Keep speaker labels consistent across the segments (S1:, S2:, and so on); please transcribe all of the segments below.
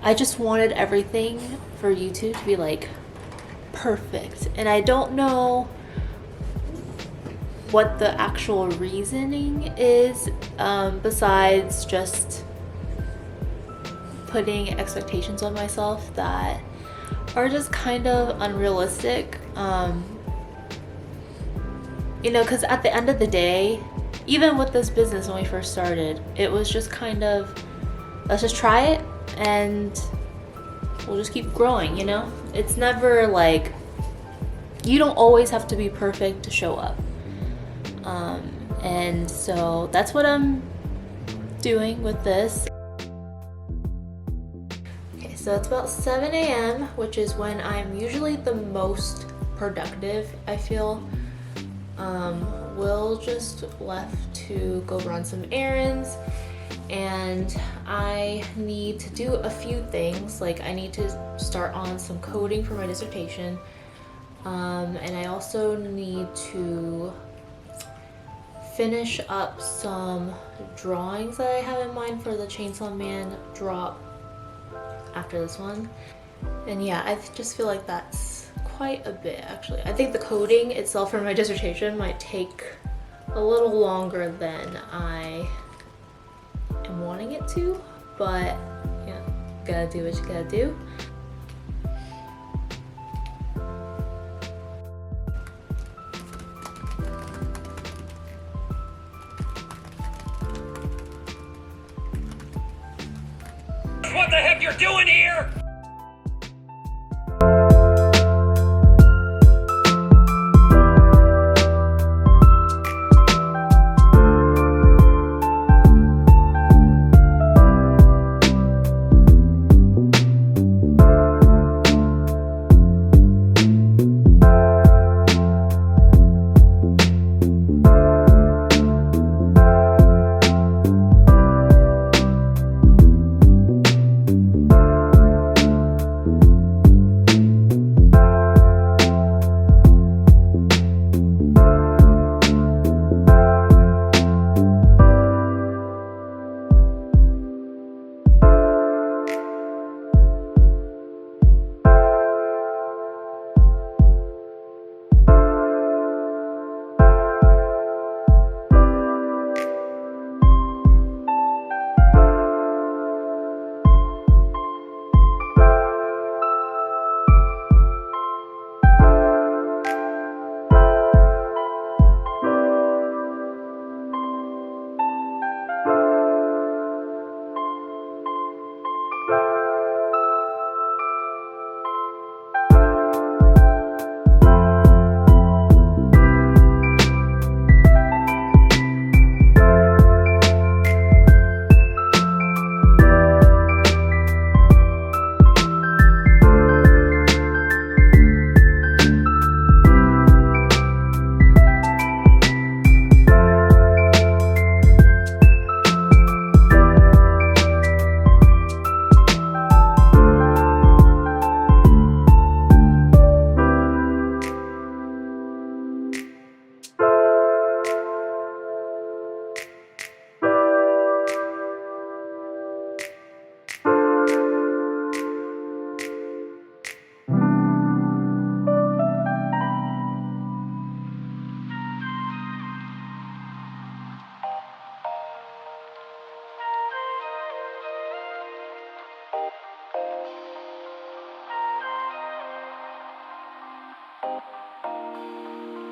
S1: I just wanted everything for YouTube to be like perfect, and I don't know what the actual reasoning is, besides just putting expectations on myself that are just kind of unrealistic. You know, because at the end of the day, even with this business when we first started, it was just kind of, let's just try it and we'll just keep growing, you know? It's never like, you don't always have to be perfect to show up. And so that's what I'm doing with this. Okay, so it's about 7 a.m., which is when I'm usually the most productive, I feel. Will just left to go run some errands, and I need to do a few things. Like, I need to start on some coding for my dissertation, and I also need to finish up some drawings that I have in mind for the Chainsaw Man drop after this one. And yeah, I just feel like that's quite a bit, actually. I think the coding itself for my dissertation might take a little longer than I am wanting it to, but yeah, gotta do what you gotta do.
S2: What the heck you're doing here?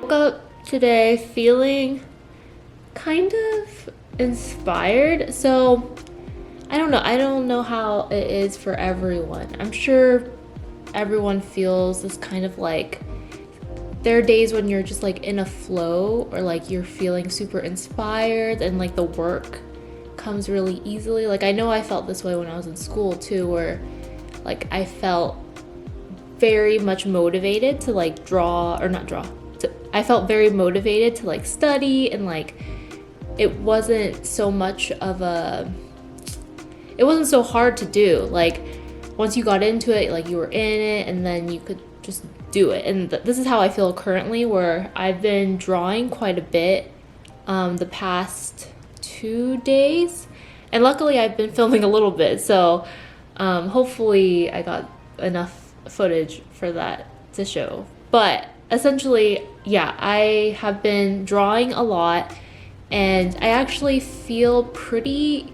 S1: Woke up today feeling kind of inspired. So I don't know how it is for everyone. I'm sure everyone feels this kind of like, there are days when you're just like in a flow, or like you're feeling super inspired and like the work comes really easily. Like, I know I felt this way when I was in school too, where like I felt very much motivated to like I felt very motivated to like study, and like it wasn't so hard to do. Like, once you got into it, like you were in it, and then you could just do it. And this is how I feel currently, where I've been drawing quite a bit the past 2 days, and luckily I've been filming a little bit, so Hopefully I got enough footage for that to show. But essentially, yeah, I have been drawing a lot and I actually feel pretty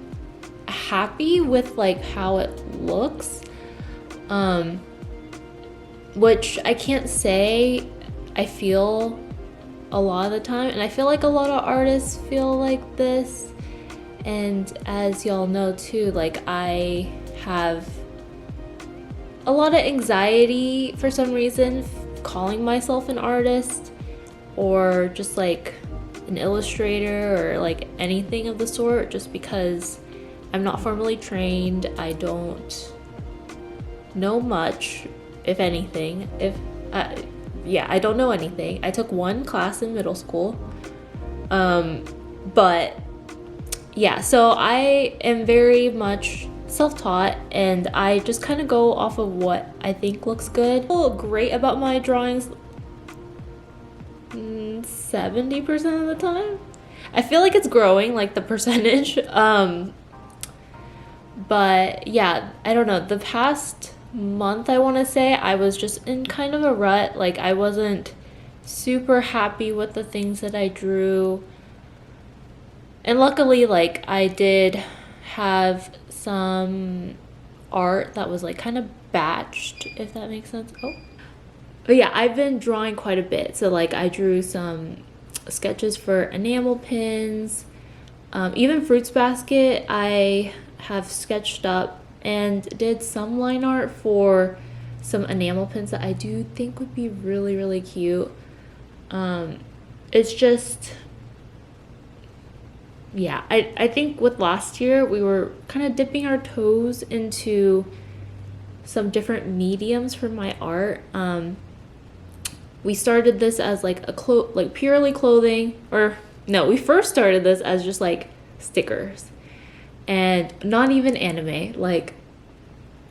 S1: happy with like how it looks. Which I can't say I feel a lot of the time, and I feel like a lot of artists feel like this. And as y'all know too, like I have a lot of anxiety for some reason calling myself an artist or just like an illustrator or like anything of the sort, just because I'm not formally trained. I don't know much, if anything. I don't know anything. I took one class in middle school, but yeah, so I am very much self-taught and I just kind of go off of what I think looks good. Great about my drawings 70% of the time. I feel like it's growing, like the percentage. But yeah, I don't know. The past month, I want to say, I was just in kind of a rut. Like I wasn't super happy with the things that I drew. And luckily, like I did have some art that was like kind of batched, if that makes sense. Oh. But yeah, I've been drawing quite a bit. So like I drew some sketches for enamel pins, even Fruits Basket I have sketched up, and did some line art for some enamel pins that I do think would be really, really cute. It's just, yeah, I think with last year we were kind of dipping our toes into some different mediums for my art. We started this as like like purely clothing, or no, we first started this as just like stickers and not even anime, like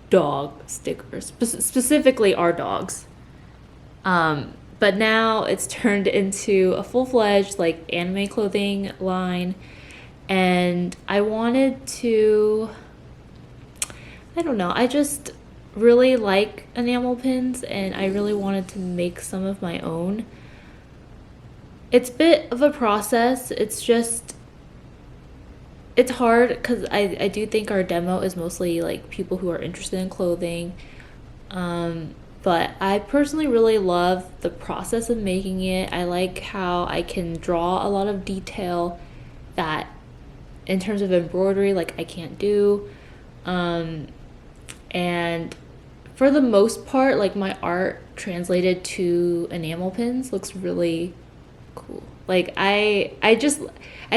S1: dog stickers, specifically our dogs. But now it's turned into a full-fledged like anime clothing line, and I wanted to, I don't know, I just really like enamel pins and I really wanted to make some of my own. It's a bit of a process. It's hard because I do think our demo is mostly like people who are interested in clothing. But I personally really love the process of making it. I like how I can draw a lot of detail that in terms of embroidery, like I can't do. And for the most part, like my art translated to enamel pins looks really cool. Like I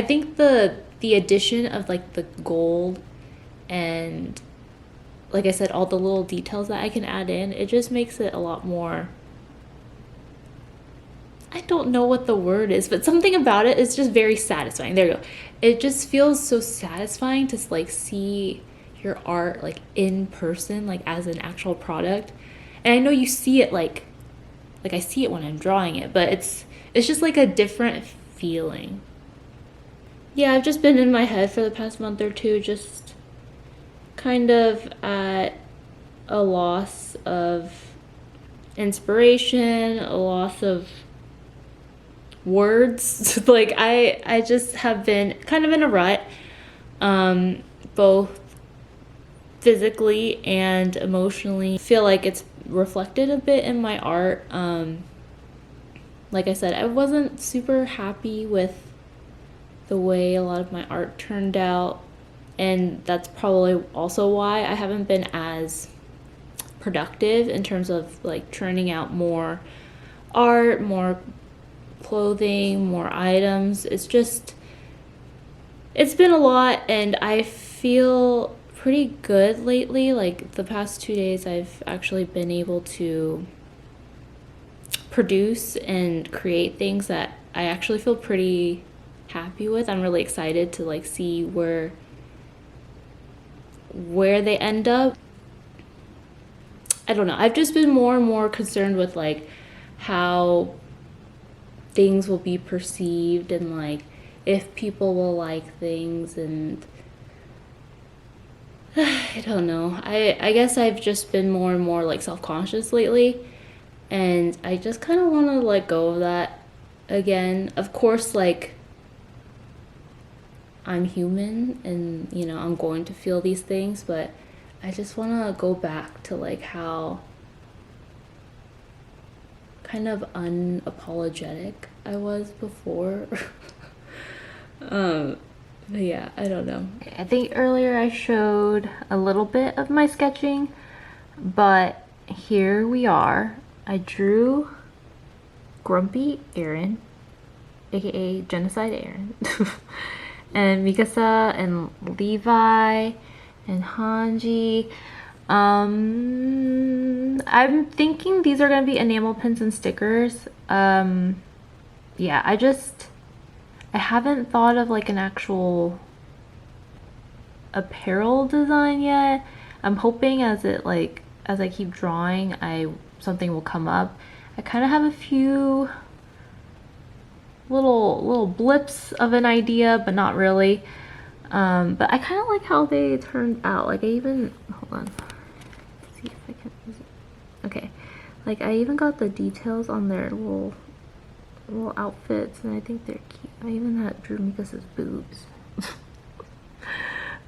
S1: think the addition of like the gold and, like I said, all the little details that I can add in, it just makes it a lot more, I don't know what the word is, but something about it is just very satisfying. There you go. It just feels so satisfying to like see your art like in person, like as an actual product. And I know you see it like I see it when I'm drawing it, but it's just like a different feeling. Yeah, I've just been in my head for the past month or two, just kind of at a loss of inspiration, a loss of words. Like I just have been kind of in a rut, both physically and emotionally. I feel like it's reflected a bit in my art. Like I said, I wasn't super happy with the way a lot of my art turned out, and that's probably also why I haven't been as productive in terms of like churning out more art, more clothing, more items. It's been a lot, and I feel pretty good lately. Like the past 2 days I've actually been able to produce and create things that I actually feel pretty happy with. I'm really excited to like see where they end up. I don't know. I've just been more and more concerned with like how things will be perceived and like if people will like things, and I don't know. I guess I've just been more and more like self-conscious lately, and I just kind of want to let go of that again. Of course, like I'm human and you know, I'm going to feel these things, but I just want to go back to like how kind of unapologetic I was before. But yeah, I don't know. I think earlier I showed a little bit of my sketching, but here we are. I drew Grumpy Aaron, aka Genocide Aaron, and Mikasa and Levi and Hanji. I'm thinking these are gonna be enamel pins and stickers. Yeah, I haven't thought of like an actual apparel design yet. I'm hoping as I keep drawing, something will come up. I kind of have a few little blips of an idea, but not really. But I kind of like how they turned out. Like hold on. Let's see if I can. Okay, like I even got the details on their little outfits, and I think they're cute. I even drew Mikasa's boobs.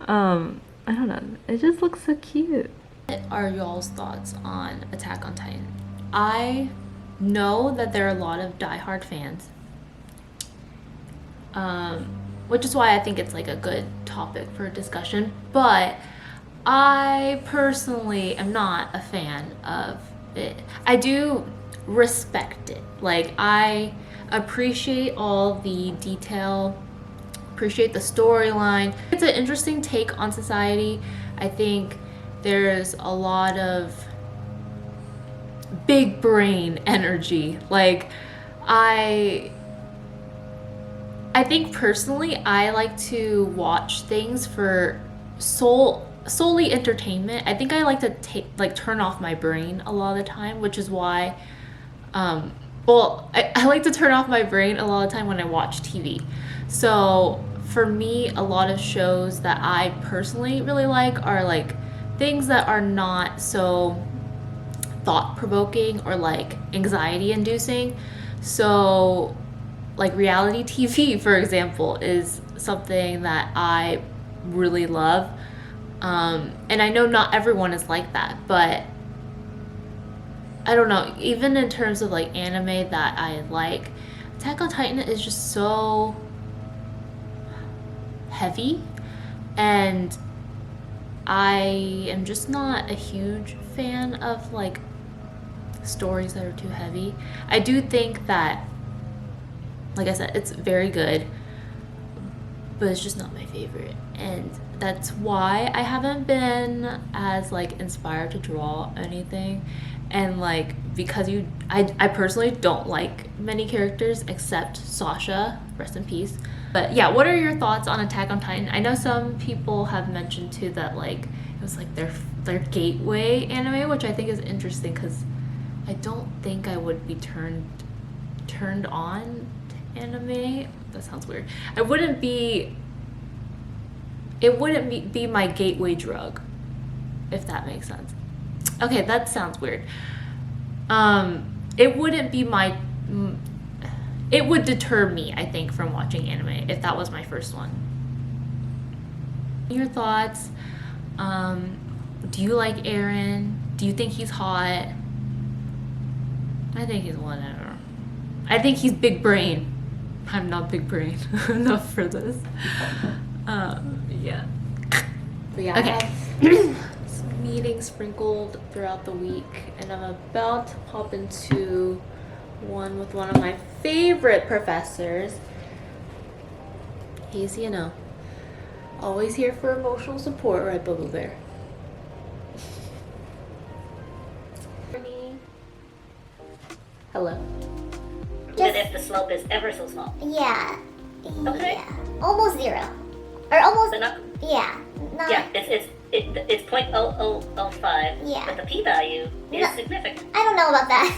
S1: I don't know. It just looks so cute. What are y'all's thoughts on Attack on Titan? I know that there are a lot of diehard fans, which is why I think it's like a good topic for discussion. But I personally am not a fan of it. I do respect it. Like I appreciate all the detail, appreciate the storyline. It's an interesting take on society. I think there's a lot of big brain energy. Like I think personally I like to watch things for solely entertainment. I think I like to turn off my brain a lot of the time, which is why I like to turn off my brain a lot of the time when I watch TV. So for me, a lot of shows that I personally really like are like things that are not so thought-provoking or like anxiety-inducing. So like reality TV, for example, is something that I really love. And I know not everyone is like that, but I don't know, even in terms of like anime that I like, Attack on Titan is just so heavy, and I am just not a huge fan of like stories that are too heavy. I do think that, like I said, it's very good, but it's just not my favorite, and that's why I haven't been as like inspired to draw anything. And like because I personally don't like many characters except Sasha, rest in peace. But yeah, what are your thoughts on Attack on Titan? I know some people have mentioned too that like it was like their gateway anime, which I think is interesting because I don't think I would be turned on to anime. That sounds weird. It wouldn't be my gateway drug, if that makes sense. Okay, that sounds weird. It wouldn't be it would deter me, I think, from watching anime if that was my first one. Your thoughts? Do you like Aaron? Do you think he's hot? I think he's whatever. I think he's big brain. I'm not big brain enough for this. Yeah. But yeah, okay. I have some meetings sprinkled throughout the week, and I'm about to pop into one with one of my favorite professors. He's, you know, always here for emotional support, right, Bubble Bear? Hello.
S3: Even if the slope is ever so small.
S4: Yeah.
S3: Okay.
S4: Yeah. Almost zero. Or almost.
S3: So not,
S4: yeah. Not,
S3: yeah. It's 0.0005.
S4: Yeah.
S3: But the p-value is significant.
S4: I don't know about that.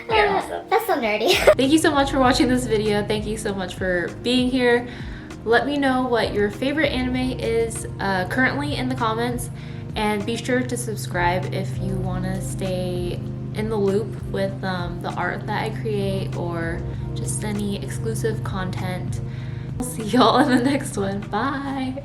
S3: You're awesome.
S4: That's so nerdy.
S1: Thank you so much for watching this video. Thank you so much for being here. Let me know what your favorite anime is currently in the comments, and be sure to subscribe if you want to stay in the loop with the art that I create or just any exclusive content. I'll see y'all in the next one. Bye!